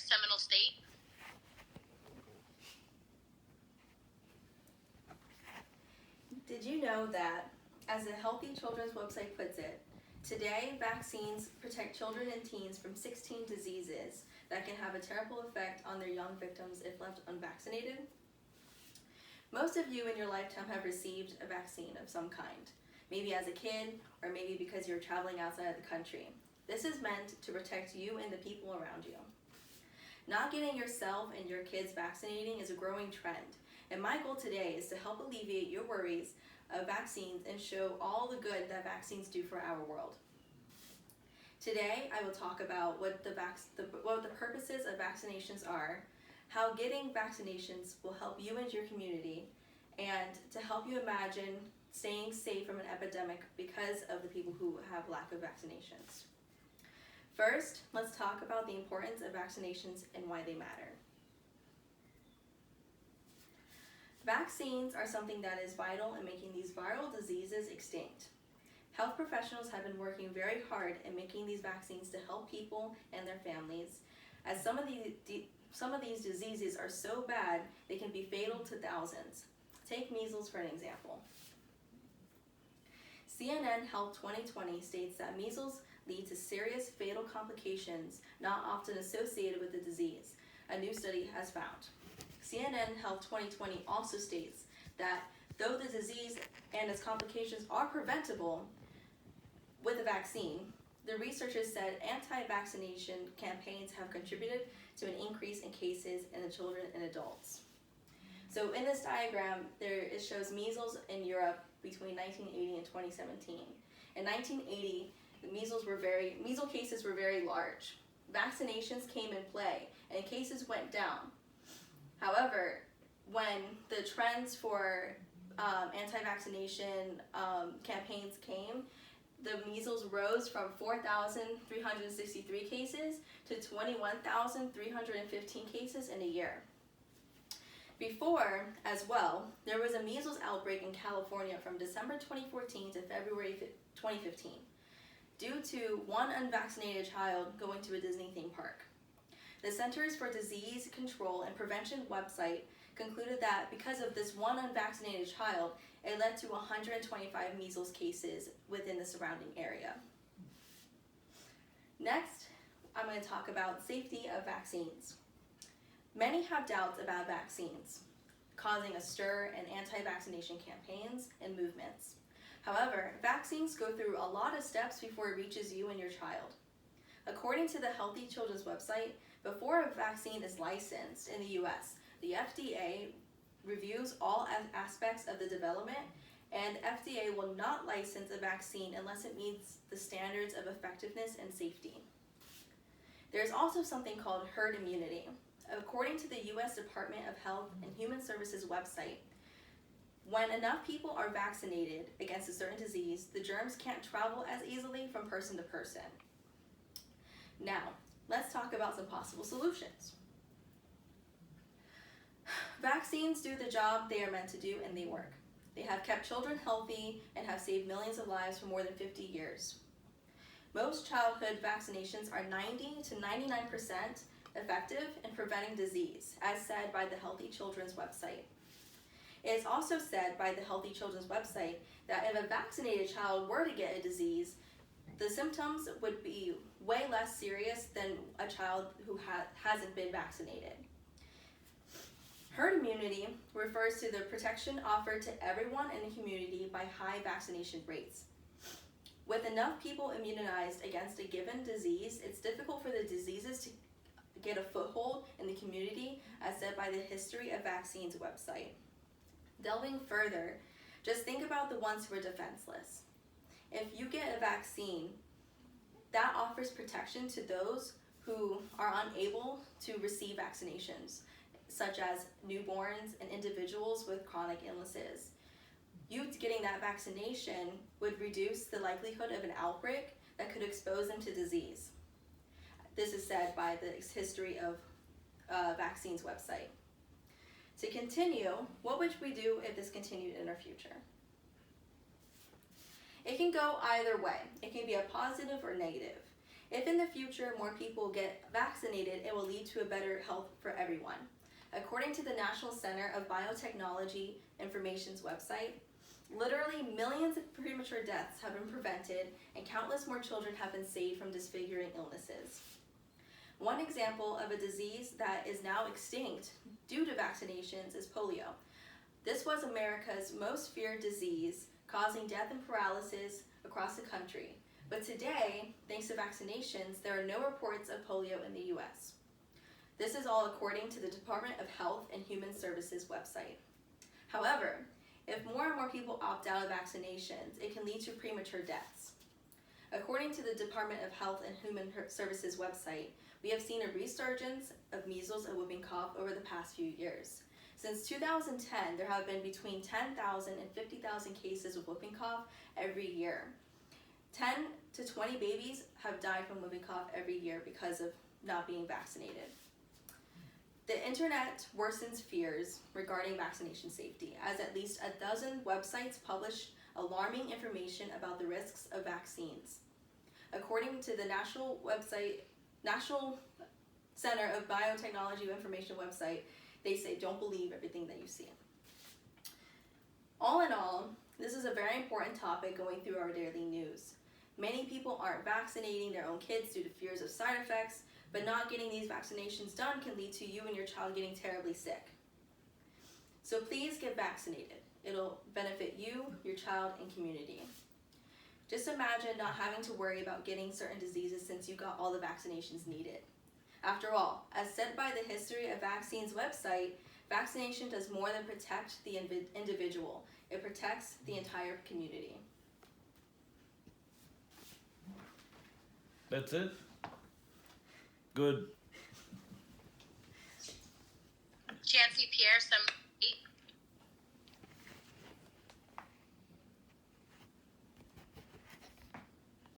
Seminole State. Did you know that, as the Healthy Children's website puts it, today vaccines protect children and teens from 16 diseases that can have a terrible effect on their young victims if left unvaccinated? Most of you in your lifetime have received a vaccine of some kind, maybe as a kid or maybe because you're traveling outside of the country. This is meant to protect you and the people around you. Not getting yourself and your kids vaccinating is a growing trend, and my goal today is to help alleviate your worries of vaccines and show all the good that vaccines do for our world. Today, I will talk about what the purposes of vaccinations are, how getting vaccinations will help you and your community, and to help you imagine staying safe from an epidemic because of the people who have lack of vaccinations. First, let's talk about the importance of vaccinations and why they matter. Vaccines are something that is vital in making these viral diseases extinct. Health professionals have been working very hard in making these vaccines to help people and their families, as some of these diseases are so bad they can be fatal to thousands. Take measles for an example. CNN Health 2020 states that measles lead to serious fatal complications not often associated with the disease, a new study has found. CNN Health 2020 also states that though the disease and its complications are preventable with a vaccine, the researchers said anti-vaccination campaigns have contributed to an increase in cases in the children and adults. So in this diagram, it shows measles in Europe between 1980 and 2017. In 1980, the measles cases were very large. Vaccinations came in play and cases went down. However, when the trends for anti-vaccination campaigns came, the measles rose from 4,363 cases to 21,315 cases in a year. Before, as well, there was a measles outbreak in California from December 2014 to February 2015 due to one unvaccinated child going to a Disney theme park. The Centers for Disease Control and Prevention website concluded that because of this one unvaccinated child, it led to 125 measles cases within the surrounding area. Next, I'm going to talk about safety of vaccines. Many have doubts about vaccines, causing a stir in anti-vaccination campaigns and movements. However, vaccines go through a lot of steps before it reaches you and your child. According to the Healthy Children's website, before a vaccine is licensed in the US, the FDA reviews all aspects of the development, and FDA will not license a vaccine unless it meets the standards of effectiveness and safety. There's also something called herd immunity. According to the US Department of Health and Human Services website, when enough people are vaccinated against a certain disease, the germs can't travel as easily from person to person. Now, let's talk about some possible solutions. Vaccines do the job they are meant to do, and they work. They have kept children healthy and have saved millions of lives for more than 50 years. Most childhood vaccinations are 90 to 99% effective in preventing disease, as said by the Healthy Children's website. It is also said by the Healthy Children's website that if a vaccinated child were to get a disease, the symptoms would be way less serious than a child who hasn't been vaccinated. Herd immunity refers to the protection offered to everyone in the community by high vaccination rates. With enough people immunized against a given disease, it's difficult for the diseases to get a foothold in the community, as said by the History of Vaccines website. Delving further, just think about the ones who are defenseless. If you get a vaccine, that offers protection to those who are unable to receive vaccinations, such as newborns and individuals with chronic illnesses. You getting that vaccination would reduce the likelihood of an outbreak that could expose them to disease. This is said by the History of Vaccines website. To continue, what would we do if this continued in our future? It can go either way. It can be a positive or negative. If in the future more people get vaccinated, it will lead to a better health for everyone. According to the National Center of Biotechnology Information's website, literally millions of premature deaths have been prevented and countless more children have been saved from disfiguring illnesses. One example of a disease that is now extinct due to vaccinations is polio. This was America's most feared disease, causing death and paralysis across the country. But today, thanks to vaccinations, there are no reports of polio in the US. This is all according to the Department of Health and Human Services website. However, if more and more people opt out of vaccinations, it can lead to premature deaths. According to the Department of Health and Human Services website, we have seen a resurgence of measles and whooping cough over the past few years. Since 2010, there have been between 10,000 and 50,000 cases of whooping cough every year. 10 to 20 babies have died from whooping cough every year because of not being vaccinated. The internet worsens fears regarding vaccination safety, as at least a dozen websites publish alarming information about the risks of vaccines. According to the National Center of Biotechnology Information website, they say don't believe everything that you see. All in all, this is a very important topic going through our daily news. Many people aren't vaccinating their own kids due to fears of side effects, but not getting these vaccinations done can lead to you and your child getting terribly sick. So please get vaccinated. It'll benefit you, your child, and community. Just imagine not having to worry about getting certain diseases since you got all the vaccinations needed. After all, as said by the History of Vaccines website, vaccination does more than protect the individual. It protects the entire community. That's it? Good. Jancy Pierre, some